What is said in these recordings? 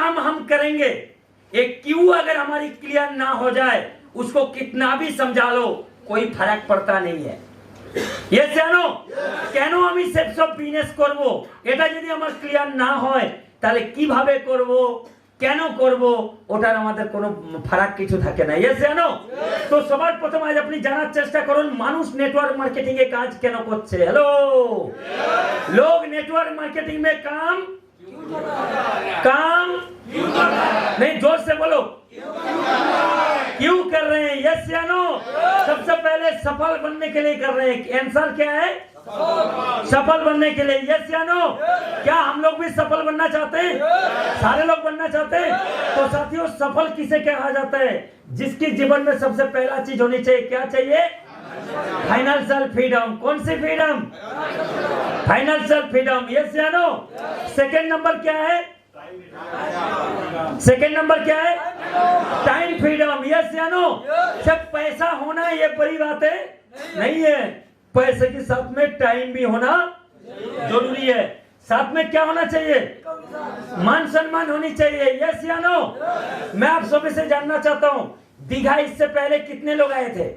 काम हम करेंगे, एक क्यों अगर हमारी क्लियर ना हो जाए, उसको कितना भी समझा लो कोई फर्क पड़ता नहीं है। ये জানো কেন আমি সেট সব বিজনেস করব, এটা যদি আমার ক্লিয়ার না হয় তাহলে কিভাবে করব, কেন করব, ওটার আমাদের কোনো ফারাক কিছু থাকে না। ये জানো তো সবার প্রথমে আজ আপনি জানার চেষ্টা করুন মানুষ নেটওয়ার্ক মার্কেটিং এ কাজ কেন করছে। হ্যালো, लोग नेटवर्क मार्केटिंग में काम क्यों कर रहा है? नहीं, जोर से बोलो, क्यों कर रहे हैं? यस या नो? सबसे पहले सफल बनने के लिए कर रहे हैं। आंसर क्या है? सफल बनने के लिए। यस या नो? क्या हम लोग भी सफल बनना चाहते हैं? सारे लोग बनना चाहते हैं। तो साथियों, सफल किसे कहा जाता है? जिसकी जीवन में सबसे पहला चीज होनी चाहिए, क्या चाहिए? Financial freedom. कौन सी फ्रीडम? Financial freedom. यस या नो? सेकेंड नंबर क्या है? सेकेंड नंबर क्या है? Time freedom. यस या नो? सिर्फ पैसा होना ये बड़ी बात है नहीं है, पैसे के साथ में टाइम भी होना जरूरी है। साथ में क्या होना चाहिए? मान सम्मान होनी चाहिए। यस या नो? मैं आप सभी से जानना चाहता हूं, दीघा इससे पहले कितने लोग आए थे?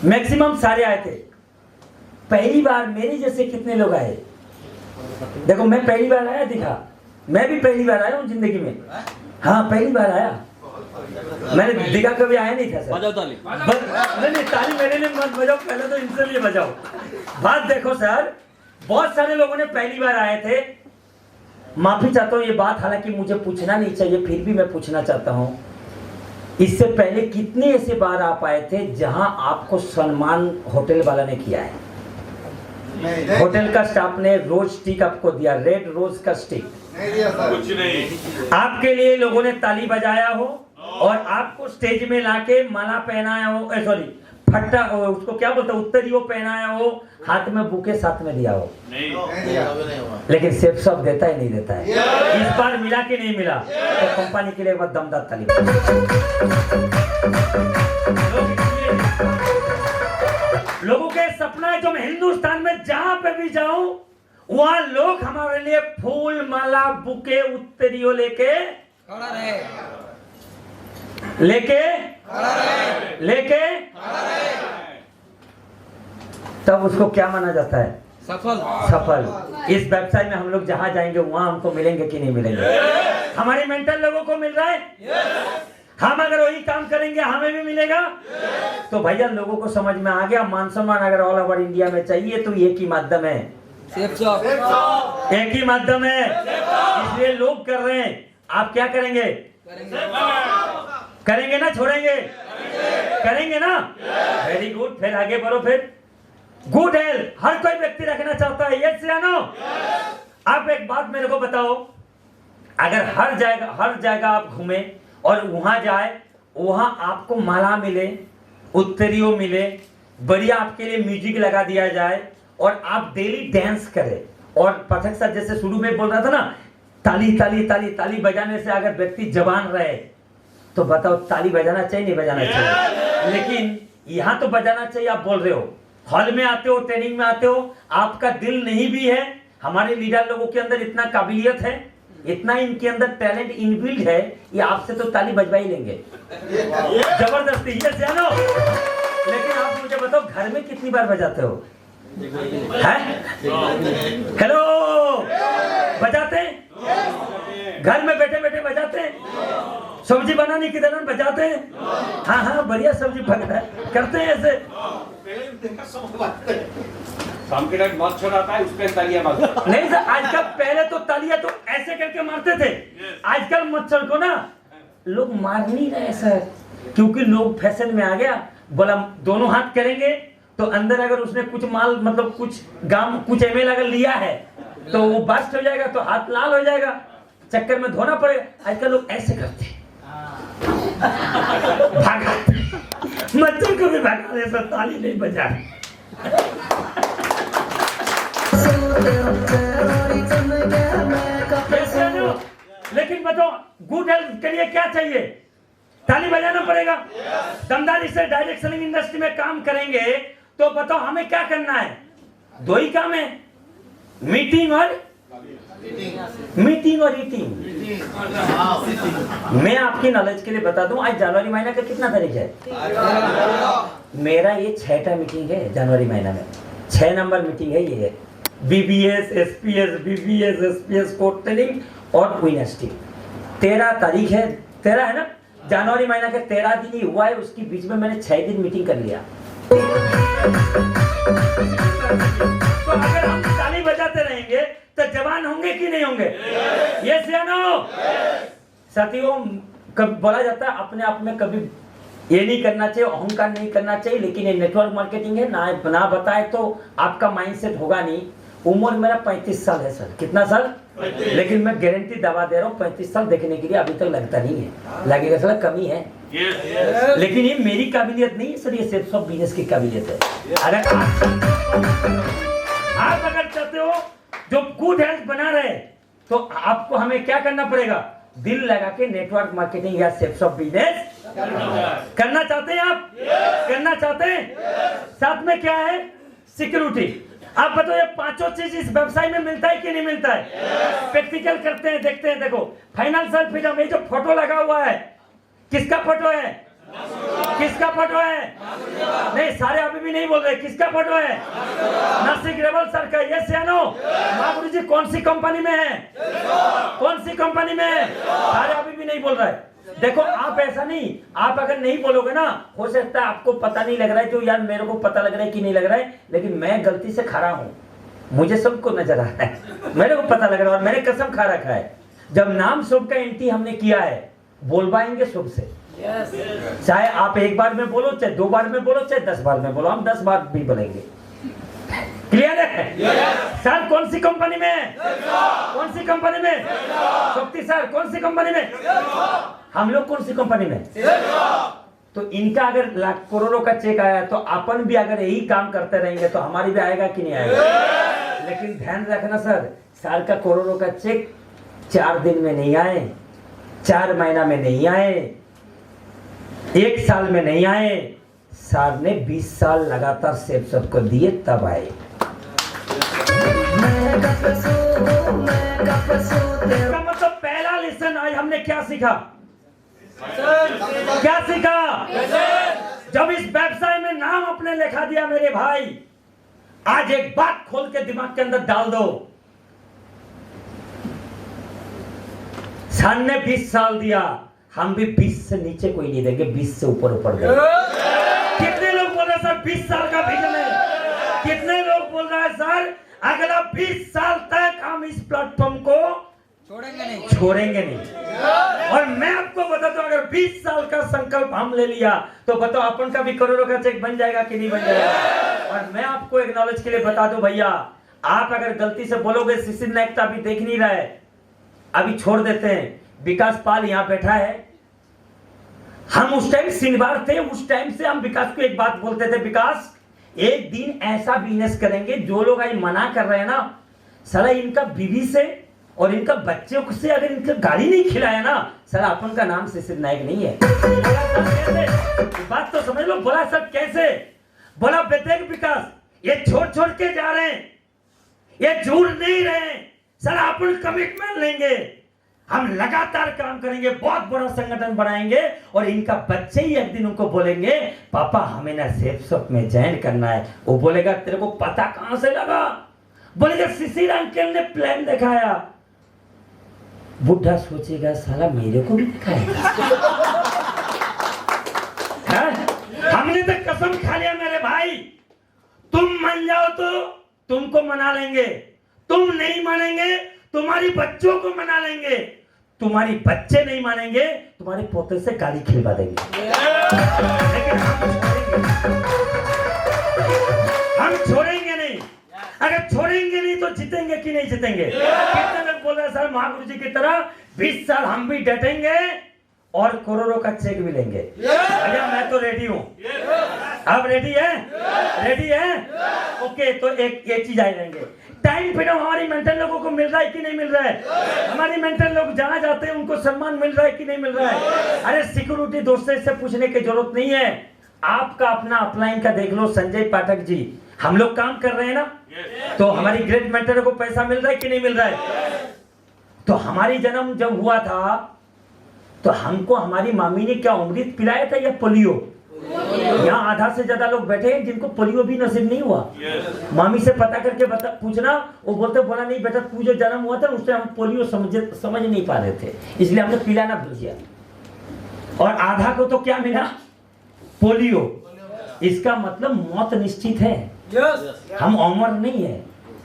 मैक्सिमम सारे आए थे। पहली बार मेरे जैसे कितने लोग आए? देखो, मैं पहली बार आया दीघा, मैं भी पहली बार आया हूँ जिंदगी में। हाँ, पहली बार आया। मैंने दीघा कभी आया नहीं था सर। बजाओ ताली। नहीं, ताली मेरे लिए मत बजाओ, पहले तो इनसे लिए बजाओ। बात देखो सर, बहुत सारे लोगों ने पहली बार आए थे। माफी चाहता हूँ, ये बात हालांकि मुझे पूछना नहीं चाहिए, फिर भी मैं पूछना चाहता हूँ, इससे पहले कितने ऐसे बार आप आए थे जहां आपको सम्मान होटल वाला ने किया है? होटल का स्टाफ ने रोज स्टिक आपको दिया, रेड रोज का स्टिक नहीं दिया सर। कुछ नहीं। आपके लिए लोगों ने ताली बजाया हो और आपको स्टेज में लाके माला पहनाया हो, सॉरी फट्टा, उसको क्या बोलते हैं, उत्तरी वो पहनाया हो, हाथ में बुके साथ में दिया हो। नहीं लेकिन सेफ सब देता ही नहीं देता है। इस बार मिला कि नहीं मिला? तो कंपनी के लिए एक बार दमदार ताली। लोगों के सपना है जो मैं हिंदुस्तान में जहां पे भी जाऊं वहां लोग हमारे लिए फूल माला बुके उत्तरियों लेके तब उसको क्या माना जाता है? सफल। इस व्यवसाय में हम लोग जहां जाएंगे वहां हमको मिलेंगे कि नहीं मिलेंगे? हमारे मेंटल लोगों को मिल रहा है। हम अगर वही काम करेंगे हमें भी मिलेगा। तो भैया लोगों को समझ में आ गया, मान सम्मान अगर ऑल ओवर इंडिया में चाहिए तो एक ही माध्यम है, एक ही माध्यम है, इसलिए लोग कर रहे हैं। आप क्या करेंगे? करेंगे ना, छोड़ेंगे? करेंगे ना? Very good. फिर आगे बढ़ो। फिर गुड हेल्थ हर कोई व्यक्ति रखना चाहता है। यस या नो? आप एक बात मेरे को बताओ, अगर हर जगह आप घूमे और वहां जाए, वहां आपको माला मिले, उत्तरियों मिले, बढ़िया आपके लिए म्यूजिक लगा दिया जाए और आप डेली डांस करें, और पथक सर जैसे शुरू में बोल रहा था ना, ताली ताली ताली ताली बजाने से अगर व्यक्ति जवान रहे तो बताओ ताली बजाना चाहिए नहीं बजाना चाहिए? लेकिन यहां तो बजाना चाहिए। आप बोल रहे हो, हॉल में आते हो, ट्रेनिंग में आते हो, आपका दिल नहीं भी है। हमारे लीडर लोगों के अंदर इतना काबिलियत है, इतना इनके अंदर टैलेंट इनबिल्ट है, ये आपसे तो ताली बजवा ही लेंगे जबरदस्ती। ये जानो। लेकिन आप मुझे बताओ, घर में कितनी बार बजाते हो? हेलो, बजाते हैं? घर में बैठे बैठे बजाते हैं? सब्जी बनाने की तरह बजाते हैं? हाँ हाँ, बढ़िया सब्जी बन रहा है, करते हैं ऐसे। शाम के टाइम मच्छर आता है, उस पे तालियां मारते नहीं सर, आजकल पहले तो तालियां तो ऐसे करके मारते थे, आजकल मच्छर को ना लोग मार नहीं रहे सर, क्योंकि लोग फैशन में आ गया। बोला दोनों हाथ करेंगे तो अंदर अगर उसने कुछ माल मतलब कुछ कुछ एमएल अगर लिया है तो वो बस्ट हो जाएगा, तो हाथ लाल हो जाएगा, चक्कर में धोना पड़ेगा। आजकल लोग ऐसे करते हैं, भागाते, मच्छर को भी भगाने से ताली नहीं बजा। लेकिन बताओ, गुड हेल्थ के लिए क्या चाहिए? ताली बजाना पड़ेगा। दमदारी से डायरेक्ट सेलिंग इंडस्ट्री में काम करेंगे तो बताओ हमें क्या करना है? दो ही काम है, मीटिंग और मीटिंग और ईटिंग। मैं आपकी नॉलेज के लिए बता दूं, आज जनवरी महीना का कितना तारीख है? मेरा ये 6टा मीटिंग है जनवरी महीना में। 6 नंबर मीटिंग है ये। BBS, SPS, BBS, SPS, court training और यूनिवर्सिटी। 13 तारीख है, 13 है ना? जनवरी महीना के 13 दिन ही हुआ है, उसके बीच में मैंने 6 दिन मीटिंग कर लिया। तो अगर हम ताली बजाते रहेंगे तो जवान होंगे कि नहीं होंगे? यस या नो? साथियों, कब बोला जाता है अपने आप में कभी ये नहीं करना चाहिए, अहंकार नहीं करना चाहिए, लेकिन ये नेटवर्क मार्केटिंग है ना बताए तो आपका माइंडसेट होगा नहीं। उम्र मेरा 35 साल है सर। कितना साल? लेकिन मैं गारंटी दवा दे रहा हूँ 35 साल देखने के लिए अभी तक लगता नहीं है। लगेगा सर कमी है। लेकिन ये मेरी काबिलियत नहीं है सर, ये सिर्फ सब बिजनेस की काबिलियत है। अगर आप अगर चाहते हो जो गुड हेल्थ बना रहे तो आपको हमें क्या करना पड़ेगा? दिल लगा के नेटवर्क मार्केटिंग या सेल्स ऑफ बिजनेस करना चाहते हैं आप? करना चाहते हैं? साथ में क्या है? सिक्योरिटी। आप बताओ ये पांचों चीज इस व्यवसाय में मिलता है कि नहीं मिलता है? प्रैक्टिकल करते हैं, देखते हैं। देखो फाइनेंशियल फ्रीडम, ये जो फोटो लगा हुआ है किसका फोटो है? किसका फोटो है? नहीं, सारे अभी भी नहीं बोल रहे। किसका फोटो है? नासिक रेबल सर का। यस या नो? महागुरु जी कौन सी कंपनी में है? कौन सी कंपनी में है? सारे अभी भी नहीं बोल रहे। देखो आप ऐसा नहीं, आप अगर नहीं बोलोगे ना, हो सकता है आपको पता नहीं लग रहा है जो यार मेरे को पता लग रहा है कि नहीं लग रहा है, लेकिन मैं गलती से खड़ा हूं, मुझे सबको नजर आ रहा है, मेरे को पता लग रहा है और मैंने कसम खा रखा है जब नाम शुभ का एंट्री हमने किया है बोलवाएंगे शुभ से। चाहे आप एक बार में बोलो, चाहे 2 बार में बोलो, चाहे 10 बार में बोलो, हम 10 बार भी बोलेंगे। क्लियर है? सर कौन सी कंपनी में है? कौन सी कंपनी में? शक्ति सर कौन सी कंपनी में? हम लोग कौन सी कंपनी में? तो इनका अगर लाख करोड़ों का चेक आया तो अपन भी अगर यही काम करते रहेंगे तो हमारी भी आएगा कि नहीं आएगा? लेकिन ध्यान रखना सर, साल का करोड़ों का चेक 4 दिन में नहीं आए, 4 महीना में नहीं आए, 1 साल में नहीं आए, साहब ने 20 साल लगातार सेब सबको दिए तब आए। इसका मतलब पहला लेसन आज हमने क्या सीखा? क्या सीखा? जब इस व्यवसाय में नाम अपने लिखा दिया मेरे भाई, आज एक बात खोल के दिमाग के अंदर डाल दो, सन ने 20 साल दिया, हम भी 20 से नीचे कोई नहीं देंगे, 20 से ऊपर देंगे। कितने लोग बोल रहे हैं सर 20 साल का विजन है? कितने लोग बोल रहे हैं सर अगला 20 साल तक हम इस प्लेटफॉर्म को छोड़ेंगे नहीं। और मैं आपको बताता हूं अगर 20 साल का संकल्प हम ले लिया तो बताओ अपन का भी करोड़ों का चेक बन जाएगा कि नहीं बन जाएगा? और मैं आपको एक नॉलेज के लिए बता दूं भैया, आप अगर गलती से बोलोगे शिशिर नायक तो अभी देख नहीं रहा है, अभी छोड़ देते हैं। विकास पाल यहां बैठा है, हम उस टाइम सिंहवार थे, उस टाइम से हम विकास को एक बात बोलते थे, विकास एक दिन ऐसा बिजनेस करेंगे, जो लोग आज मना कर रहे हैं ना, साला इनका बीवी से और इनका बच्चों से अगर इनका गाली नहीं खिलाया ना, साला अपन का नाम शिशिर नायक नहीं है। बोला सर कैसे? बात तो समझ लो। बोला सर कैसे? बोला बेटे विकास ये छोड़ के जा रहे हैं, ये जुड़ नहीं रहे, साला अपन कमिटमेंट लेंगे, हम लगातार काम करेंगे, बहुत बड़ा संगठन बनाएंगे और इनका बच्चे ही एक दिन उनको बोलेंगे पापा हमें ना सेफ शॉप में ज्वाइन करना है। वो बोलेगा तेरे को पता कहां से लगा? बोलेगा शिशिर अंकल ने प्लान दिखाया। बुढ़ा सोचेगा साला मेरे को भी दिखाएगा। हमने तो कसम खा लिया मेरे भाई, तुम मान जाओ तो तुमको मना लेंगे, तुम नहीं मानेंगे तुम्हारी बच्चों को मना लेंगे, तुम्हारी बच्चे नहीं मानेंगे तुम्हारे पोते से गाली खिलवा देंगे। लेकिन हम छोड़ेंगे नहीं। अगर छोड़ेंगे नहीं तो जीतेंगे कि नहीं जीतेंगे? कितने लोग बोल रहे हैं सर महागुरु जी की तरह 20 साल हम भी डटेंगे और करोड़ों का चेक भी लेंगे। भैया मैं तो रेडी हूँ। आप रेडी है? रेडी है? ओके, तो एक ये चीज आ जाएंगे, टाइम फ्रीडम हमारी मेंटल लोगों को मिल रहा है कि नहीं मिल रहा है? हमारी मेंटल लोग जहां जाते हैं उनको सम्मान मिल रहा है कि नहीं मिल रहा है? अरे सिक्योरिटी दोस्तों से पूछने की जरूरत नहीं है, आपका अपना अपलाइन का देख लो। संजय पाठक जी हम लोग काम कर रहे हैं ना, तो हमारी ग्रेट मेंटर को पैसा मिल रहा है कि नहीं मिल रहा है? तो हमारी जन्म जब हुआ था तो हमको हमारी मामी ने क्या अमृत पिलाया था या पोलियो? यहाँ आधा से ज्यादा लोग बैठे हैं जिनको पोलियो भी नसीब नहीं हुआ। मामी से पता करके पूछना, वो बोला नहीं बेटा, तू जो जन्म हुआ था उससे हम पोलियो समझ नहीं पा रहे थे, इसलिए हमने पिलाना भूल गया। और आधा को तो क्या मिला? पोलियो। इसका मतलब मौत निश्चित है। हम अमर नहीं है।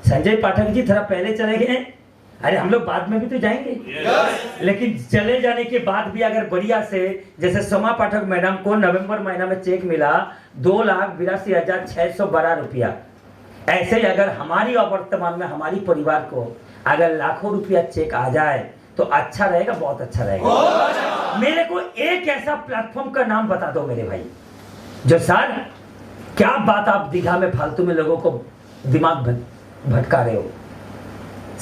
संजय पाठक जी थोड़ा पहले चले गए, अरे हम लोग बाद में भी तो जाएंगे। लेकिन चले जाने के बाद भी अगर बढ़िया से, जैसे सोमा पाठक मैडम को नवंबर महीना में चेक मिला 2,82,612 रुपया, ऐसे ही अगर हमारी वर्तमान में हमारी परिवार को अगर लाखों रुपया चेक आ जाए तो अच्छा रहेगा, बहुत अच्छा रहेगा। मेरे को एक ऐसा प्लेटफॉर्म का नाम बता दो मेरे भाई, जो सर क्या बात आप दीघा में फालतू में लोगों को दिमाग भटका रहे हो।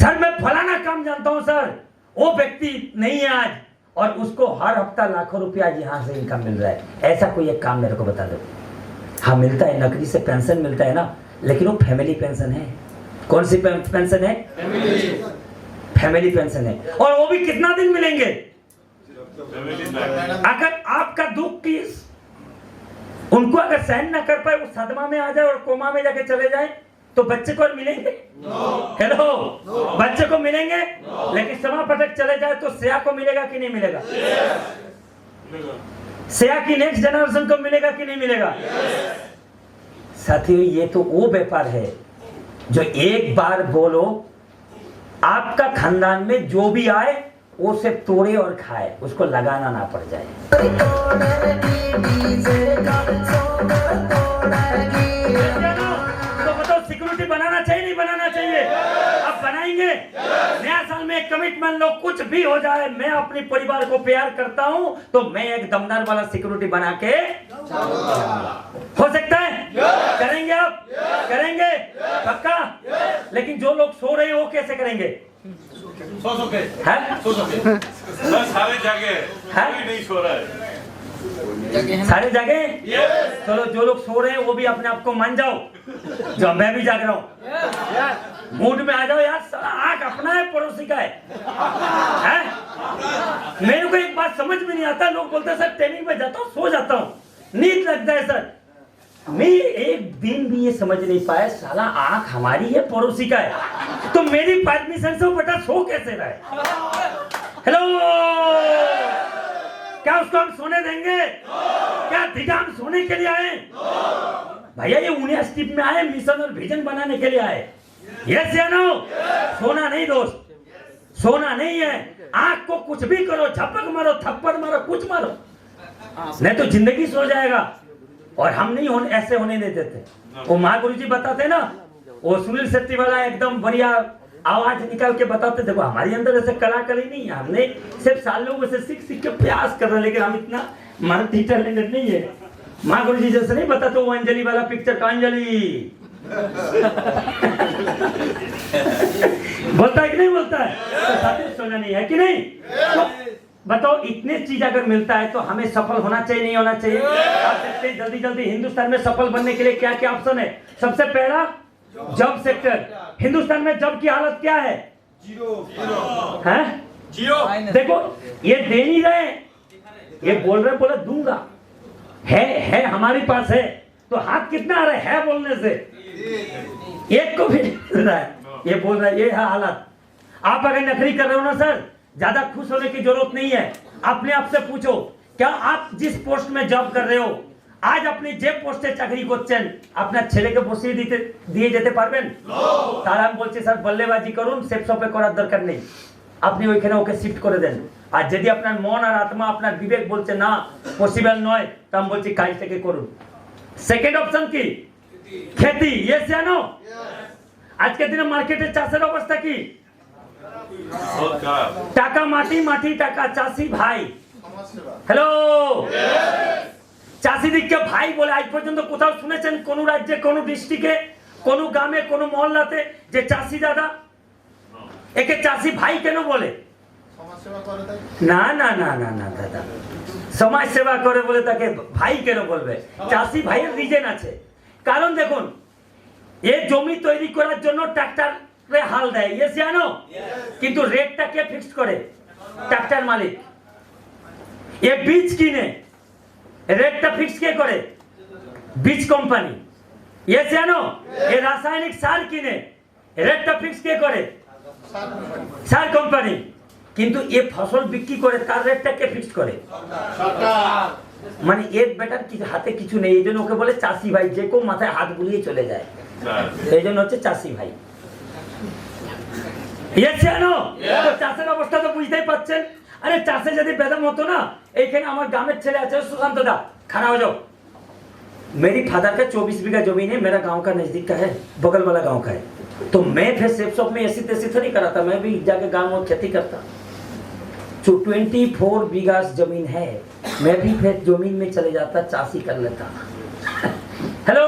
सर मैं फलाना काम जानता हूं सर, वो व्यक्ति नहीं है आज और उसको हर हफ्ता लाखों रुपया यहां से इनकम मिल रहा है, ऐसा कोई एक काम मेरे को बता दो। हाँ मिलता है, नौकरी से पेंशन मिलता है ना, लेकिन वो फैमिली पेंशन है। कौन सी पेंशन है? फैमिली पेंशन है। और वो भी कितना दिन मिलेंगे? अगर आपका दुख की उनको अगर सहन ना कर पाए, वो सदमा में आ जाए और कोमा में जाके चले जाए, तो बच्चे को मिलेंगे? हेलो, बच्चे को मिलेंगे? लेकिन समा पटक चले जाए तो सेया को मिलेगा कि नहीं मिलेगा? सेया की नेक्स्ट जनरेशन को मिलेगा कि नहीं मिलेगा? साथियों, ये तो वो व्यापार है जो एक बार बोलो आपका खानदान में जो भी आए वो से तोड़े और खाए, उसको लगाना ना पड़ जाए। तो बताओ सिक्योरिटी बनाना चाहिए नहीं बनाना चाहिए? अब बनाएंगे। नया साल में एक कमिटमेंट लो, कुछ भी हो जाए मैं अपने परिवार को प्यार करता हूं तो मैं एक दमदार वाला सिक्योरिटी बना के हो सकता है? करेंगे? आप करेंगे पक्का? लेकिन जो लोग सो रहे हैं वो कैसे करेंगे? सो के सारे जागे, कोई नहीं सो रहा है, सारे जागे। चलो जो लोग सो रहे हैं वो भी अपने आप को मान जाओ, जो मैं भी जाग रहा हूँ। मूड में आ जाओ यार, आंख अपना है पड़ोसी का है? मेरे को एक बात समझ में नहीं आता, लोग बोलते हैं सर ट्रेनिंग में जाता हूँ सो जाता हूँ, नींद लगता है सर। मैं एक दिन भी ये समझ नहीं पाया, साला आंख हमारी है पड़ोसी का है, तो मेरी परमिशन से वो बेटा सो कैसे रहा है? हेलो, क्या उसको हम सोने देंगे? क्या दीघा हम सोने के लिए आए? भैया ये यूनिवर्सिटी में आए मिशन और विजन बनाने के लिए आए। यस या नो? सोना नहीं दोस्त, सोना नहीं है। आंख को कुछ भी करो, झपक मारो, थप्पड़ मारो, कुछ मारो, नहीं तो जिंदगी सो जाएगा। और हम नहीं ऐसे होने नहीं देते। वो महागुरु जी बताते ना, वो सुनील शेट्टी वाला एकदम बढ़िया आवाज निकाल के बताते, देखो हमारे अंदर ऐसे कलाकारी नहीं है, हमने सिर्फ साल लोगों से सीख के प्रयास कर रहे हैं, लेकिन हम इतना मल्टी टैलेंटेड नहीं है। महागुरु जी जैसे नहीं बताते वो अंजलि वाला पिक्चर का, अंजलि बोलता है कि नहीं बोलता है? तो साथी सोना नहीं है कि नहीं? तो बताओ इतने चीज अगर मिलता है तो हमें सफल होना चाहिए नहीं होना चाहिए? आप देखते हैं जल्दी जल्दी हिंदुस्तान में सफल बनने के लिए क्या क्या ऑप्शन है? सबसे पहला जॉब सेक्टर। हिंदुस्तान में जॉब की हालत क्या है? जीरो है, जीरो। देखो ये दे नहीं रहे, ये बोल रहे बोले दूंगा, है हमारे पास है, तो हाथ कितना आ रहा है बोलने से? एक को भी नहीं रहा है, ये बोल रहा है। ये है हालत। आप अगर नौकरी कर रहे हो ना सर, ज्यादा खुश होने की जरूरत नहीं है। अपने आप से पूछो, क्या आप जिस पोस्ट में जॉब कर रहे हो आज अपनी जे पोस्टे चाकरी করছেন আপনার ছেলেকে বসিয়ে দিয়ে যেতে পারবেন? তারা বলছে স্যার বল্লেবাজি করুন, সেফ শপে করার দরকার নেই, আপনি ওইখানে ওকে শিফট করে দেন। আর যদি আপনার মন আর আত্মা আপনার বিবেক বলছে না পসিবল নয়, তা আমি বলছি কাজটাকে করুন। সেকেন্ড অপশন কি? खेती। यस या नो? আজকের দিনে মার্কেটে চাষের অবস্থা কি? টাকা মাটি, মাটি টাকা, চাষি ভাই। হ্যালো, চাষিদিককে ভাই বলে আজ পর্যন্ত কোথাও শুনেছেন কোন রাজ্যে, কোন ডিস্ট্রিক্টে, কোন গ্রামে, কোন মহল্লাতে যে চাষি দাদা? একে চাষি ভাই কেন বলে? না না না না না দাদা, সমাজ সেবা করে বলে তাকে ভাই কেন বলবে? চাষি ভাইয়ের রিজন আছে। কারণ দেখুন এই জমি তৈরি করার জন্য ট্রাক্টরে হাল দেয়, ইয়েস জানো, কিন্তু রেটটা কে ফিক্স করে? ট্রাক্টর মালিক। এ বীজ কিনে রেটটা ফিক্স কে করে? বীজ কোম্পানি, ইয়েস জানো। এ রাসায়নিক সার কিনে রেটটা ফিক্স কে করে? সার কোম্পানি। কিন্তু এ ফসল বিক্রি করে তার রেটটা কে ফিক্স করে? মানে এর বেটার কিছু হাতে কিছু নেই, এই জন্য ওকে বলে চাষি ভাই, যে কেউ মাথায় হাত বুলিয়ে চলে যায়, এই জন্য হচ্ছে চাষি ভাই। চাষের অবস্থা তো বুঝতেই পারছেন। আরে চাষে যদি বেদম হতো না, এইখানে আমার গ্রামের ছেলে আছে सुशांत दा, खड़ा हो जाओ। मेरी फादर का 24 बीघा जमीन है, मेरा गांव का नजदीक का है, बगल वाला गांव का है। तो मैं फिर सेफ शॉप में ऐसी तैसी तो नहीं कराता, मैं भी जाके गांव में खेती करता। जो 24 बीघा जमीन है, मैं भी फिर जमीन में चले जाता, चाषी कर लेता। हेलो,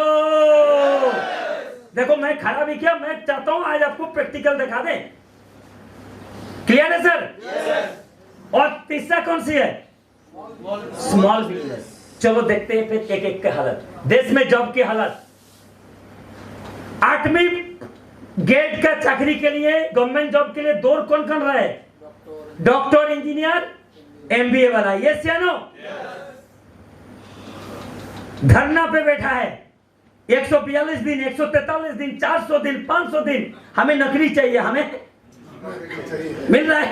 देखो मैं खड़ा भी किया, मैं चाहता हूं आज आपको प्रैक्टिकल दिखा दें। क्लियर है सर? और तीसरा कौन सी है? Small business. चलो देखते हैं फिर एक एक के हालत। देश में जॉब की हालत, 8वीं गेट का चाकरी के लिए, गवर्नमेंट जॉब के लिए दौड़ कौन कौन रहा है? डॉक्टर, इंजीनियर, एमबीए वाला, यस या नो? धरना पे बैठा है 142 दिन, 143 दिन, 400 दिन, 500 दिन, हमें नौकरी चाहिए, हमें मिल रहा है?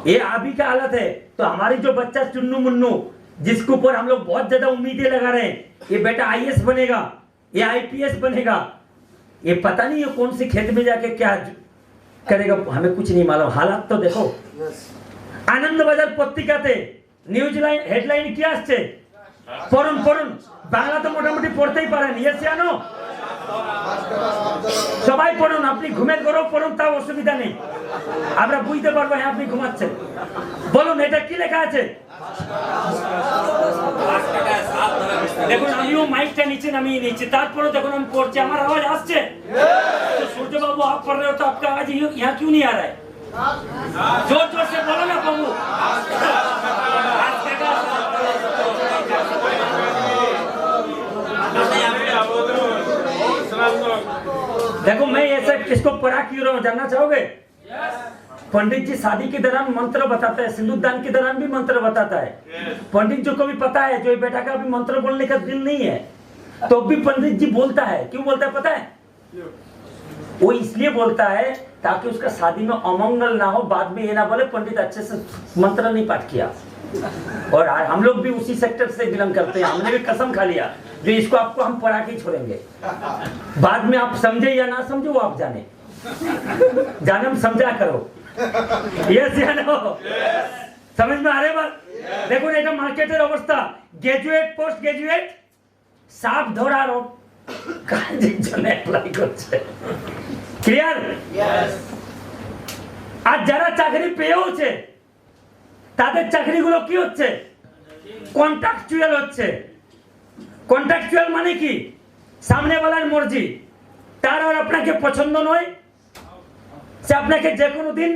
ये अभी का हालत है। तो हमारी जो बच्चा चुन्नू मुन्नू, जिसके ऊपर हम लोग बहुत ज्यादा उम्मीदें लगा रहे हैं, ये बेटा आईएएस बनेगा, ये आईपीएस बनेगा, ये पता नहीं ये कौन सी खेत में जाके क्या करेगा, हमें कुछ नहीं मालूम। हालात तो देखो। आनंद बाजार पत्रिकाते নিউজ লাইন হেডলাইন কি আসছে? পড়ুন পড়ুন, বাংলা তো মোটামুটি পড়তেই পারেন, ইয়েস জানো, সবাই পড়ুন। আপনি ঘুমের ঘরেও পড়ুন, তাও অসুবিধা নেই, আমরা বুঝতে পারবো হ্যাঁ আপনি ঘুমাচ্ছেন। বলুন এটা কি লেখা আছে? দেখুন আমিও মাইকটা নিচে নামিয়ে নিচ্ছি, তারপরে যখন আমি পড়ছি আমার আওয়াজ আসছে। तो सूर्य बाबू आप पढ़ रहे हो तो आपका आवाज यहाँ क्यों नहीं आ रहा है? जोर जोर से बोलो ना बाबू। देखो मैं ऐसे किसको पढ़ा क्यों रहा हूँ जानना चाहोगे? पंडित जी शादी के दौरान मंत्र बताता है, सिंदूरदान के दौरान भी मंत्र बताता है। पंडित जी को भी पता है जो बेटा का भी मंत्र बोलने का दिल नहीं है, तो भी पंडित जी बोलता है। क्यों बोलता है पता है? वो इसलिए बोलता है ताकि उसका शादी में अमंगल ना हो, बाद में ये ना बोले पंडित अच्छे से मंत्र नहीं पाठ किया। और हम लोग भी उसी सेक्टर से बिलोंग करते हैं, हमने भी कसम खा लिया जो इसको आपको हम पढ़ा के छोड़ेंगे। बाद में आप समझे या ना समझे वो आप जाने, जाने हम समझा करो, यस या नो? समझ में आ रहे बात? देखो এটা মার্কেটের অবস্থা, গ্রাজুয়েট পোস্ট গ্রাজুয়েট সাপ ধরার কাজের জন্য অ্যাপ্লাই করছে। ক্লিয়ার? আর যারা চাকরি পেয়েওছে তাদের চাকরিগুলো কি হচ্ছে? কন্ট্রাকচুয়াল হচ্ছে। কন্ট্রাকচুয়াল মানে কি? সামনেওয়ালার মর্জি, তার আর আপনাকে পছন্দ নয়, সে আপনাকে যে কোনো দিন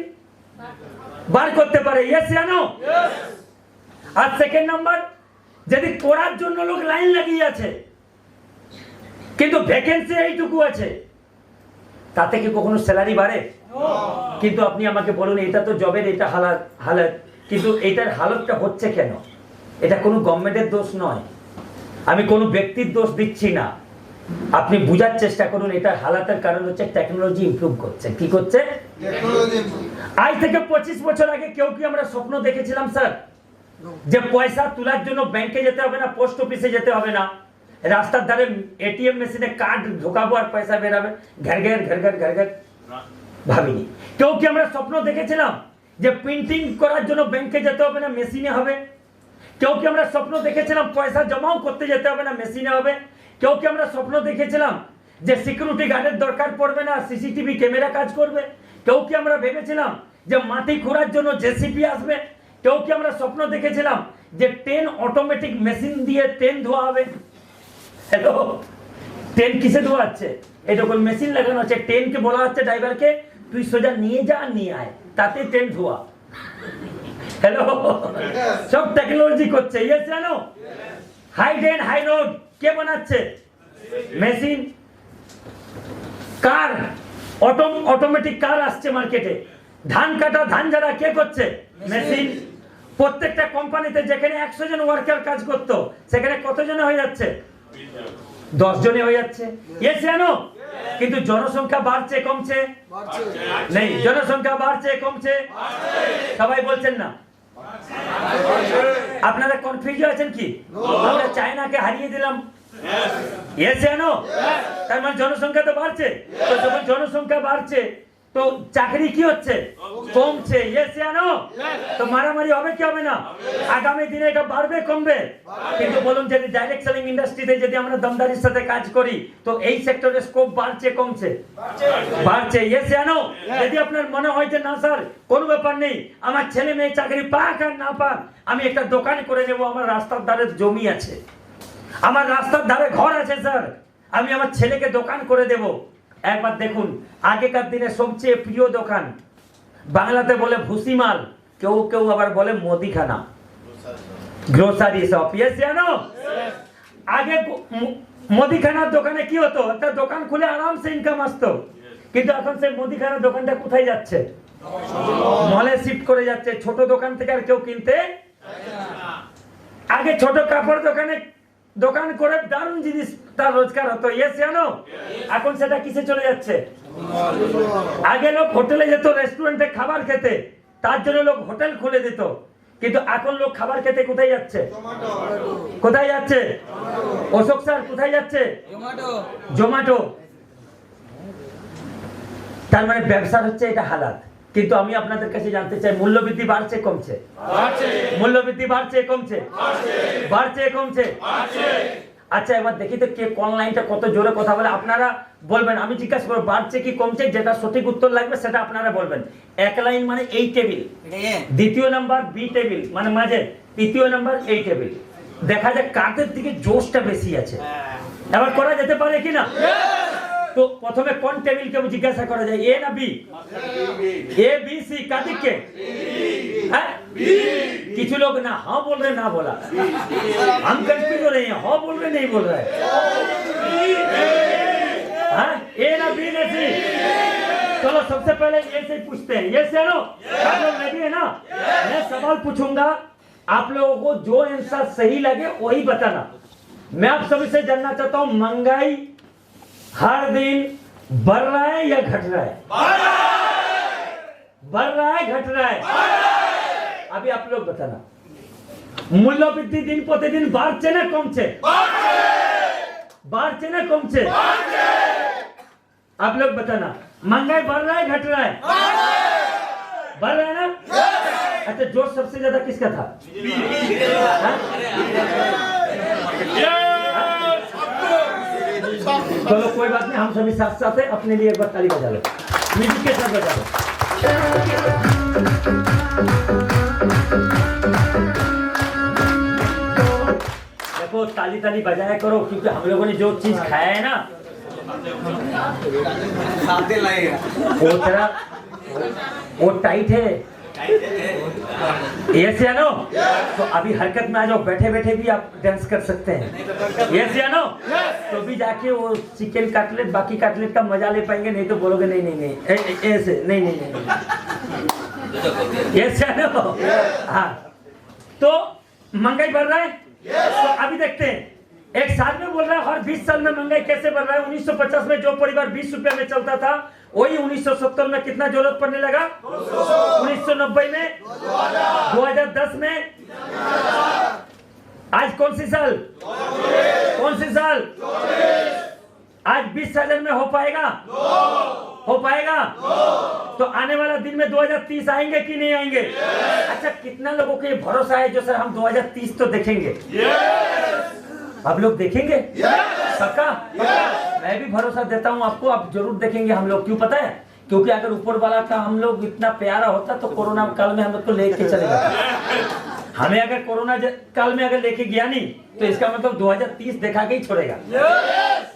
বার করতে পারে, ইয়েস জানো? আর সেকেন্ড নাম্বার, যদি পড়ার জন্য লোক লাইন লাগিয়ে আছে কিন্তু ভ্যাকেন্সি এইটুকু আছে, তাতে কি কখনো স্যালারি বাড়ে? কিন্তু আপনি আমাকে বলুন, এটা তো জবের এটা হালত, কিন্তু এটার হালতটা হচ্ছে কেন? এটা কোনো গভর্নমেন্টের দোষ নয়, আমি কোনো ব্যক্তির দোষ দিচ্ছি না। আপনি বুঝার চেষ্টা করুন, এটার হালাতের কারণ হচ্ছে টেকনোলজি ইমপ্রুভ করছে। কি করছে? আজ থেকে 25 বছর আগে কেউ কি আমরা স্বপ্ন দেখেছিলাম স্যার যে পয়সা তোলার জন্য ব্যাংকে যেতে হবে না, পোস্ট অফিসে যেতে হবে না, রাস্তার ধারে এটিএম মেশিনে কার্ড ঢোকাবো আর পয়সা বেরাবে? ঘর ঘর ঘর ঘর ঘর ঘর ভাবিনি। কেউ কি আমরা স্বপ্ন দেখেছিলাম যে প্রিন্টিং করার জন্য ব্যাংকে যেতে হবে না, মেশিনে হবে? কেউ কি আমরা স্বপ্ন দেখেছিলাম পয়সা জমাও করতে যেতে হবে না, মেশিনে হবে? কেউ কি আমরা স্বপ্ন দেখেছিলাম যে সিকিউরিটি গার্ডের দরকার পড়বে না, সিসিটিভি ক্যামেরা কাজ করবে? কেউ কি আমরা ভেবেছিলাম যে মাটি খোঁড়ার জন্য জেসিপি আসবে? কেউ কি আমরা স্বপ্ন দেখেছিলাম যে ট্রেন অটোমেটিক মেশিন দিয়ে ট্রেন ধোয়া হবে? হ্যালো, ট্রেন কিসে ধোয়া হচ্ছে? এটা কোন মেশিন লাগানো আছে, ট্রেনকে বলা হচ্ছে ড্রাইভারকে তুই সোজা নিয়ে যা নিয়ে আয়, তাতে ট্রেন ধোয়া। হ্যালো, সব টেকনোলজি করছে, ইয়েস জানো? হাই ট্রেন হাই রোড কে বানাচ্ছে? মেশিন। কার অটোমেটিক কার আসছে মার্কেটে, ধান কাটা ধান ঝাড়া কে করছে, মেশিন। প্রত্যেকটা কোম্পানিতে যেখানে 100 জন ওয়ার্কার কাজ করতো সেখানে কতজনে হয়ে যাচ্ছে, 10 জনে হয়ে যাচ্ছে। ইয়েস জানো, কিন্তু জনসংখ্যা বাড়ছে কমছে, নেই, জনসংখ্যা বাড়ছে কমছে, সবাই বলছেন না। আপনারা কনফিউজ আছেন কি, আমরা চায়নাকে হারিয়ে দিলাম? ইয়েস জানো, তার মানে জনসংখ্যা তো বাড়ছে। তো যখন জনসংখ্যা বাড়ছে তো চাকরি কি হচ্ছে, কমছে। ইয়েস জানো, তো মারামারি হবে কি হবে না, আগামী দিনে এটা বাড়বে কমবে? কিন্তু বলুন, যদি ডাইরেক্ট সেলিং ইন্ডাস্ট্রিতে যদি আমরা দমদারির সাথে কাজ করি তো এই সেক্টরের স্কোপ বাড়ছে কমছে, বাড়ছে। ইয়েস জানো, যদি আপনার মনে হয় যে না স্যার কোনো ব্যাপার নেই, আমার ছেলে মেয়ে চাকরি পাক আর না পাক আমি একটা দোকান করে নেব, আমার রাস্তার ধারে জমি আছে, আমার রাস্তার ধারে ঘর আছে স্যার, আমি আমার ছেলেকে দোকান করে দেব। একবার দেখুন, আগেকার দিনে সবচেয়ে প্রিয় দোকান বাংলাতে বলে ভুসিমাল, কেউ কেউ আবার বলে মুদিখানা, গ্রোসারি শপ। ইয়েস জানো, আগে মুদিখানার দোকানে কি হতো, একটা দোকান খুলে আরামসে ইনকাম আসতো। কিন্তু এখন সেই মুদিখানার দোকানটা কোথায় যাচ্ছে, মলে শিফট করে যাচ্ছে। ছোট দোকান থেকে আর কেউ কিনতে, আগে ছোট কাপড় দোকানে দোকান করে দারুণ জিনিস তার রোজগার হতো। ইয়েস জানো, এখন সেটা কিসে চলে যাচ্ছে? আগে লোক হোটেলে যেত, রেস্টুরেন্টে খাবার খেতে, তার জন্য লোক হোটেল খুলে দিত। কিন্তু এখন লোক খাবার খেতে কোথায় যাচ্ছে, কোথায় যাচ্ছে? অশোক স্যার কোথায় যাচ্ছে? জোম্যাটো। তার মানে ব্যবসা হচ্ছে এটা হালাত। কিন্তু আমি আপনাদের কাছে জানতে চাই, মূল্যবৃদ্ধি বাড়ছে কমছে, মূল্যবৃদ্ধি বাড়ছে কমছে, বাড়ছে কমছে। আচ্ছা এবার দেখি তো কে কোন লাইনটা কত জোরে কথা বলে, আপনারা বলবেন, আমি জিজ্ঞাসা করব বাড়ছে কি কমছে, যেটা সঠিক উত্তর লাগবে সেটা আপনারা বলবেন। এক লাইন মানে এই টেবিল, দ্বিতীয় নাম্বার বি টেবিল মানে মাঝে, তৃতীয় নাম্বার এই টেবিল। দেখা যায় কাদের দিকে জোশটা বেশি আছে, এবার করা যেতে পারে কিনা? তো প্রথমে কোন টেবিলকে জিজ্ঞাসা করা যায়, এ না বি? ए बी सी कादिक के किसी लोग ना हाँ बोल रहे ना बोला, हम कंफ्यूज हो रहे हैं, हाँ बोल रहे नहीं बोल रहे, हाँ ए ना बी ना सी। चलो सबसे पहले ये से पूछते हैं, ये से नो आप लोग रेडी है ना? मैं सवाल पूछूंगा, आप लोगों को जो आंसर सही लगे वही बताना। मैं आप सभी से जानना चाहता हूँ, महंगाई हर दिन बढ़ रहा है या घट रहा है? बढ़ रहा है घट रहा है? अभी आप लोग बताना। मूल्यवृद्धि दिन प्रतिदिन बाढ़ছে না কমছে? बाढ़ছে না কমছে? आप लोग बताना। महंगाई बढ़ रहा है घट रहा है? बढ़ रहा है ना? अच्छा जोर सबसे ज्यादा किसका था? चलो कोई बात नहीं, हम सभी साथ साथ है, अपने लिए एक बार ताली बजा लो, म्यूजिक के साथ बजा लो। देखो ताली ताली बजाया करो, क्योंकि हम लोगों ने जो चीज खाया है ना वो तेरा वो टाइट है। यस या नो? तो अभी हरकत में आ जाओ, बैठे बैठे भी आप डांस कर सकते हैं। यस या नो? तो भी जाके वो चिकन कटलेट बाकी कटलेट का मजा ले पाएंगे, नहीं तो बोलोगे नहीं नहीं नहीं ऐसे नहीं नहीं नहीं। यस या नो? हाँ, तो महंगाई बढ़ रहा है। तो अभी देखते हैं, एक साल में बोल रहा है, हर 20 साल में महंगाई कैसे बढ़ रहा है। 1950 में जो परिवार 20 रुपए में चलता था वही 1970 में कितना जरूरत पड़ने लगा, 1990 में, 2010 में, आज कौन सी साल, कौन सी साल? आज 20,000 में हो पाएगा, हो पाएगा? तो आने वाला दिन में 2030 आएंगे कि नहीं आएंगे? अच्छा कितना लोगों को ये भरोसा है जो सर हम 2030 तो देखेंगे? आप लोग देखेंगे? पक्का? मैं भी भरोसा देता हूँ आपको, आप जरूर देखेंगे हम लोग। क्यों पता है? क्योंकि अगर ऊपर वाला का हम लोग इतना प्यारा होता तो कोरोना काल में हम लोग को लेके चले जाता। हमें अगर कोरोना काल में अगर लेके गया नहीं तो इसका मतलब 2030 दिखा के ही छोड़ेगा।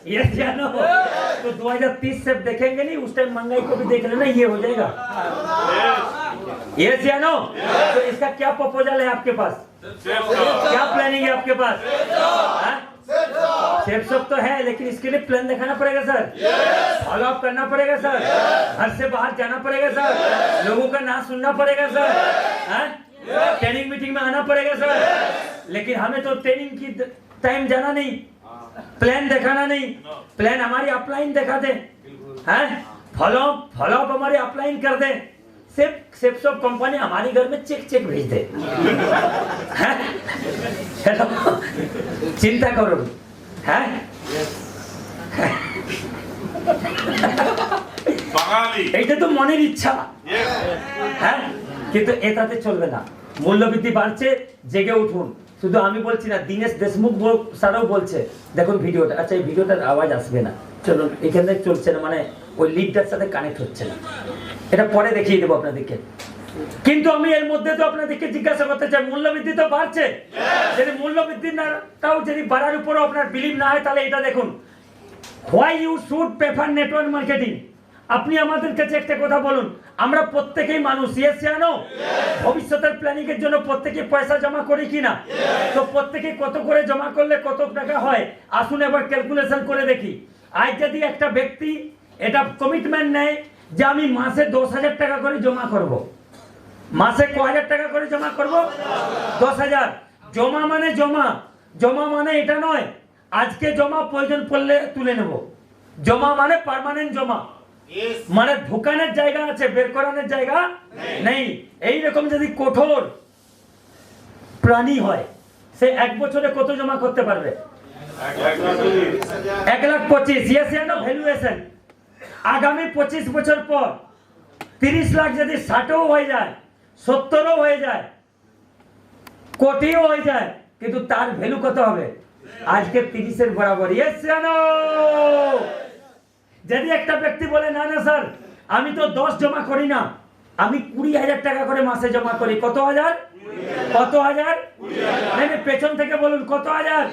यस जानो? तो 2030 से देखेंगे नहीं, उस टाइम महंगाई को भी देख लेना, ये हो जाएगा। यस जानो? तो इसका क्या प्रपोजल है आपके पास, क्या प्लानिंग है आपके पास? सेफ सब तो है, लेकिन इसके लिए प्लान दिखाना पड़ेगा सर, फॉलो अप करना पड़ेगा सर, घर से बाहर जाना पड़ेगा सर, लोगों का ना सुनना पड़ेगा सर, ट्रेनिंग मीटिंग में आना पड़ेगा सर। लेकिन हमें तो ट्रेनिंग की टाइम जाना नहीं, प्लान दिखाना नहीं, प्लान हमारी अपलाइन दिखा दे, फॉलो अप हमारी अपलाइन कर दे, सिर्फ सब कंपनी हमारे घर में चेक भेज दे। हेलो, चिंता करो হ্যাঁ এইটা তো মনের ইচ্ছা হ্যাঁ, কিন্তু এটাতে চলবে না। মূল্যবৃদ্ধি বাড়ছে, জেগে উঠুন। শুধু আমি বলছি না, দীনেশ দেশমুখ স্যারও বলছে। দেখুন ভিডিওটা, আচ্ছা এই ভিডিওটার আওয়াজ আসবে না, চলুন এখান থেকে চলছে না, মানে ওই লিডটার সাথে কানেক্ট হচ্ছে না, এটা পরে দেখিয়ে দেবো আপনাদেরকে। কিন্তু আমি এর মধ্যে তো আপনাদেরকে জিজ্ঞাসা করতে চাই, মূল্যবৃদ্ধি তো বাড়ছে, যদি মূল্যবৃদ্ধি না তাও যদি বাড়ার উপরও আপনার বিলিভ না হয়, তাহলে এটা দেখুন, why you should prefer network marketing. আপনি আমাদের কাছে একটা কথা বলুন, আমরা প্রত্যেকেই মানুষ, ইয়েস জানো, ভবিষ্যতের প্ল্যানিং এর জন্য প্রত্যেকে পয়সা জমা করি কিনা, তো প্রত্যেকে কত করে জমা করলে কত টাকা হয়, আসুন এবার ক্যালকুলেশন করে দেখি। আজ যদি একটা ব্যক্তি এটা কমিটমেন্ট নেয় যে আমি মাসে 10,000 টাকা করে জমা করব, মাসে ক হাজার টাকা করে জমা করব, 10,000। জমা মানে জমা মানে এটা নয় আজকে জমা প্রয়োজন পড়লে তুলে নেব, জমা মানে পার্মানেন্ট জমা, মানে ঢোকানোর জায়গা আছে, বের করানোর জায়গা নেই। এইরকম যদি কঠোর প্রাণী হয়, সে এক বছরে কত জমা করতে পারবে? 1,25,000। ইয়েস জানো, ভ্যালুয়েশন আগামী 25 বছর পর 30 লাখ যদি 60ও হয়ে যায়, 70ও হয়ে যায়, কোটিও হয়ে যায়, কিন্তু তার ভ্যালু কত হবে? আজকে 30-এর বরাবর। ইয়েস জানো, যদি একটা ব্যক্তি বলে না না স্যার আমি তো 10 জমা করি না, আমি 20,000 টাকা করে মাসে জমা করি, কত হাজার? কত হাজার? না পেছন থেকে বলুন, কত হাজার?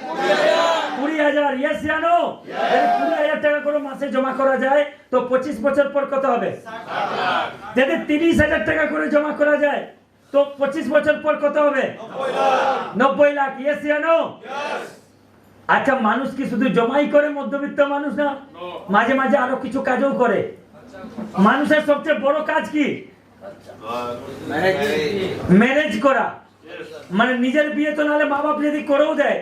20,000। ইয়েস জানো, যদি 20,000 টাকা করে মাসে জমা করা যায় তো 25 বছর পর কত হবে? যদি 30,000 টাকা করে জমা করা যায় তো 25 বছর পর কত হবে? 90 লাখ। ইয়েস জানো। আচ্ছা, মানুষ কি শুধু জমাই করে? মধ্যবিত্ত মানুষ না, মাঝে মাঝে আরো কিছু কাজও করে। মানুষের সবচেয়ে বড় কাজ কি? ম্যানেজ করা, মানে নিজের বিয়ে তো নাহলে মা বাপ যদি করেও দেয়,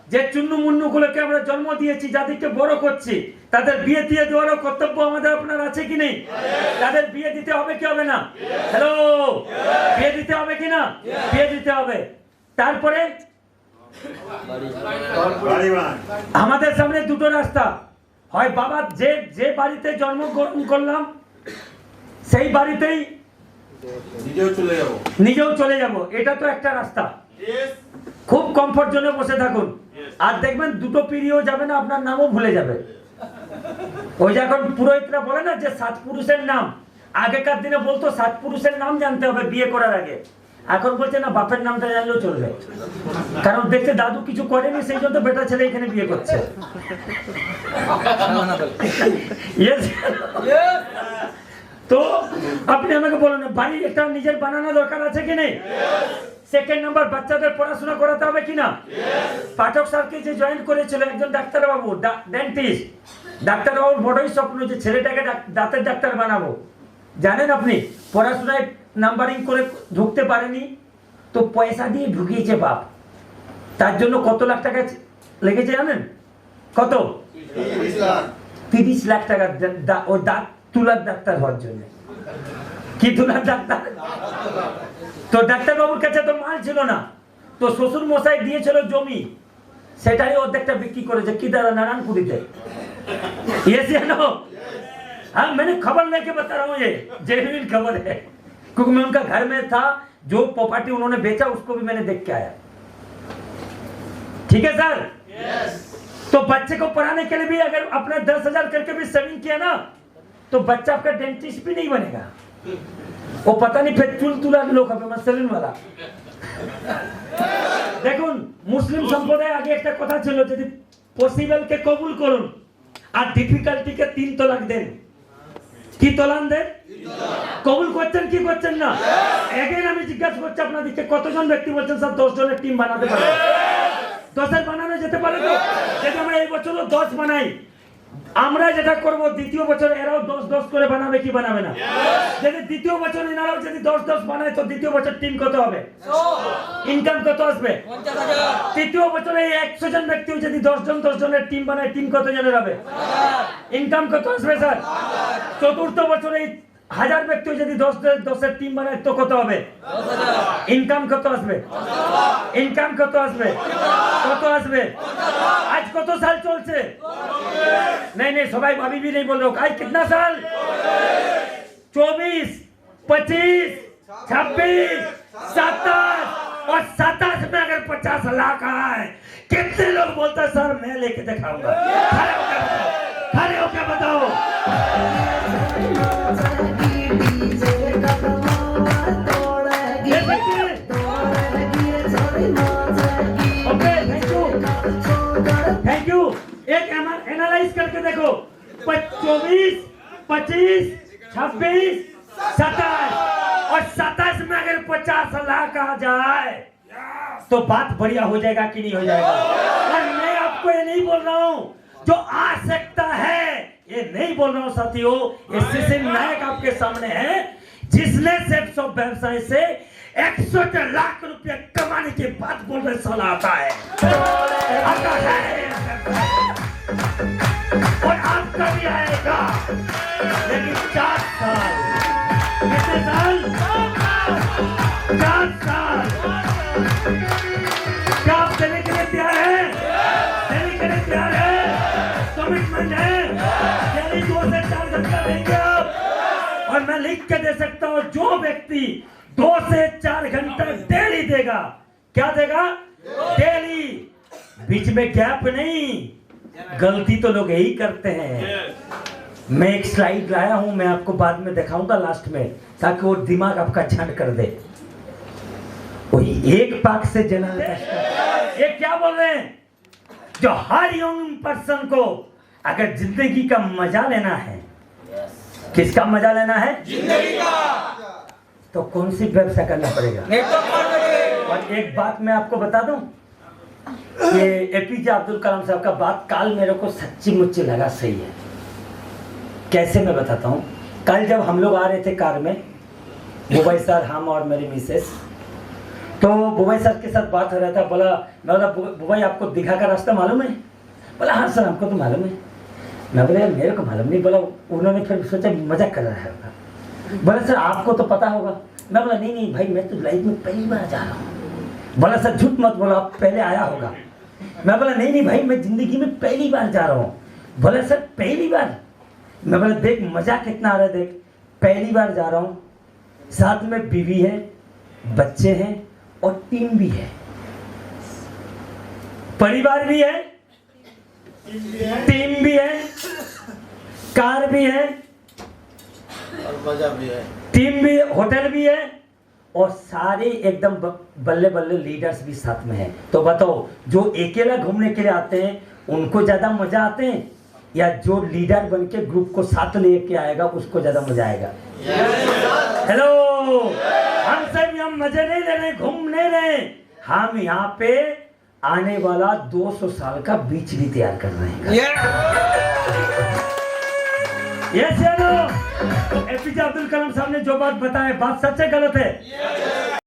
যে চুন্নু মুন্নু গুলোকে আমরা জন্ম দিয়েছি, যাদেরকে বড় করছি, তাদের বিয়ে দিয়ে দেওয়ারও কর্তব্য আমাদের আপনার আছে কি নেই? তাদের বিয়ে দিতে হবে কি হবে না? হ্যালো, বিয়ে দিতে হবে কি না? বিয়ে দিতে হবে। তারপরে আমাদের সামনে দুটো রাস্তা, হয় বাবা যে বাড়িতে জন্মগ্রহণ করলাম সেই বাড়িতেই নিজেও চলে যাব, এটা তো একটা রাস্তা। খুব কমফোর্ট জোনে বসে থাকুন, আর দেখবেন দুটো পিড়িও যাবে না, আপনার নামও ভুলে যাবে। ওই যে এখন পুরোহিতরা বলে না যে 7 পুরুষের নাম, আগেকার দিনে বলতো 7 পুরুষের নাম জানতে হবে বিয়ে করার আগে, এখন বলছে না বাপের নামটা জানলেও চলবে, কারণ দেখতে দাদু কিছু করেনি, সেই জন্য বেটা ছেলে এখানে বিয়ে করছে। তো আপনি আমাকে বলুন, বাড়ি একটা নিজের বানানো দরকার আছে কি নেই? সেকেন্ড নাম্বার, বাচ্চাদের পড়াশোনা করাতে হবে কিনা? পাঠক স্যারকে যে জয়েন করেছিল একজন ডাক্তারবাবু, ডেন্টিস্ট, ডাক্তারবাবুর বড়ই স্বপ্ন যে ছেলেটাকে দাঁতের ডাক্তার বানাবো। জানেন আপনি, পড়াশোনায় নাম্বারিং করে ঢুকতে পারেনি, তো পয়সা দিয়ে ঢুকিয়েছে বাপ, তার জন্য কত লাখ টাকা লেগেছে জানেন? কত? 30 লাখ টাকা ও দাঁত তুলার ডাক্তার হওয়ার জন্য। কি তুলার ডাক্তার? তো ডাক্তারবাবুর কাছে তো মাল ছিল না, তো শ্বশুর মশাই দিয়েছিল জমি, সেটাই অর্ধেকটা বিক্রি করেছে। কি দাদা? नारायणपुरीতে। ये जानो, हाँ मैंने खबर लेके बता रहा हूँ, ये जेन्युइन खबर है, क्योंकि मैं उनका घर में था, जो प्रॉपर्टी उन्होंने बेचा उसको भी मैंने देख के आया। ठीक है सर? तो बच्चे को पढ़ाने के लिए भी अगर अपने 10,000 करके भी सेविंग किया ना, तो बच्चा आपका डेंटिस्ट भी नहीं बनेगा, वो पता नहीं फिर चुल तुला लोग सेलून वाला। দেখুন, মুসলিম সম্প্রদায় আগে একটা কথা ছিল, যদি পসিবল কে কবুল করুন আর ডিফিকাল্টি কে 3 তলাক দেন। কি তলাক দেন? কবুল করছেন কি করছেন না? এগেন আমি জিজ্ঞাসা করছি আপনাদেরকে, কতজন ব্যক্তি বলছেন স্যার 10 জনের টিম বানাতে পারবে? 10 বানানো যেতে পারে তো? যেটা আমরা এই বছরও 10 বানাই, আমরা যেটা করব দ্বিতীয় বছর এরাও 10 করে বানাবে কি বানাবে না? যদি দ্বিতীয় বছর এনারাও যদি 10 বানায় তো দ্বিতীয় বছর টিম কত হবে? ইনকাম কত আসবে? 50,000। তৃতীয় বছরে 100 জন ব্যক্তিও যদি 10 জনের টিম বানায়, টিম কত জনের হবে? ইনকাম কত আসবে স্যার? চতুর্থ বছরে 1000 ব্যক্তিও যদি 10 টিম বানায় তো কত হবে? 10,000। ইনকাম কত আসবে? ইনকাম কত আসবে? কত আসবে? आज কত সাল চলছে? नहीं नहीं सबाई अभी भी नहीं बोल रहे हो। आज कितना साल? 24, 25, 26, 27 और 27 में अगर 50 लाख आए, कितने लोग बोलते हैं सर मैं लेके दिखाऊंगा? खड़े हो क्या बताओ? Thank you. एक एनालाइज करके देखो, 24, 25, 26, 27 और 27 में अगर 50 लाख आ जाए तो बात बढ़िया हो जाएगा कि नहीं हो जाएगा? और मैं आपको ये नहीं बोल रहा हूँ जो आ सकता है, ये नहीं बोल रहा हूँ साथियों। ये सीसी नायक आपके सामने है जिसने सिर्फ सब व्यवसाय से 100 लाख रुपया कमाने के बाद बोल रहे साल आता है। आता है और आपका भी आएगा, लेकिन 4 साल। कितने साल? 4 साल। क्या आप देने के लिए तैयार हैं? देने के लिए तैयार हैं? कमिटमेंट है? डेली 2 से 4 घंटा देंगे आप। और मैं लिख के दे सकता हूँ जो व्यक्ति 2 से 4 घंटा डेली देगा, क्या देगा? डेली। बीच में गैप नहीं। गलती तो लोग यही करते हैं। मैं एक स्लाइड लाया हूं, मैं आपको बाद में दिखाऊंगा लास्ट में, ताकि वो दिमाग आपका झंड कर दे। वही एक पाक से जना। ये क्या बोल रहे हैं? जो हर यंग पर्सन को अगर जिंदगी का मजा लेना है, किसका मजा लेना है? जिंदगी का। तो कौन सी व्यवसाय करना पड़ेगा? Network marketing. और एक बात मैं आपको बता दूं, ये एपीजे अब्दुल कलाम साहब का बात काल मेरे को सच्ची मुच्ची लगा सही है। कैसे मैं बताता हूँ। कल जब हम लोग आ रहे थे कार में, बुबई सर, हम और मेरी मिसेस, तो बुबई सर के साथ बात हो रहा था। बोला, मैं बोला बुबई आपको दीघा का रास्ता मालूम है? बोला हाँ सर हमको तो मालूम है। मैं बोला मेरे को मालूम नहीं। बोला उन्होंने फिर सोचा मजाक कर रहा है। बोला सर आपको तो पता होगा। मैं बोला नहीं नहीं भाई मैं तो लाइफ में पहली बार जा रहा हूँ। बोला सर झूठ मत बोलो, आप पहले आया होगा। मैं बोला नहीं नहीं भाई मैं जिंदगी में पहली बार जा रहा हूँ। बोला सर पहली बार? मैं बोला देख मजा कितना आ रहा है, देख पहली बार जा रहा हूँ, साथ में बीवी है, बच्चे हैं और टीम भी है, परिवार भी है, टीम भी है, कार भी है और मजा भी है, टीम भी, होटल भी है और सारे एकदम बल्ले बल्ले लीडर्स भी साथ में हैं। तो बताओ जो अकेला घूमने के लिए आते हैं उनको ज्यादा मजा आते हैं या जो लीडर बन के ग्रुप को साथ लेके आएगा उसको ज्यादा मजा आएगा? हेलो, हम सब हम मजे नहीं ले रहे, घूम नहीं रहे, हम यहाँ पे आने वाला 200 साल का बीच भी तैयार कर रहे हैं। यस या नो? एपीजे अब्दुल कलाम साहब ने जो बात बताया, बात सच है गलत है?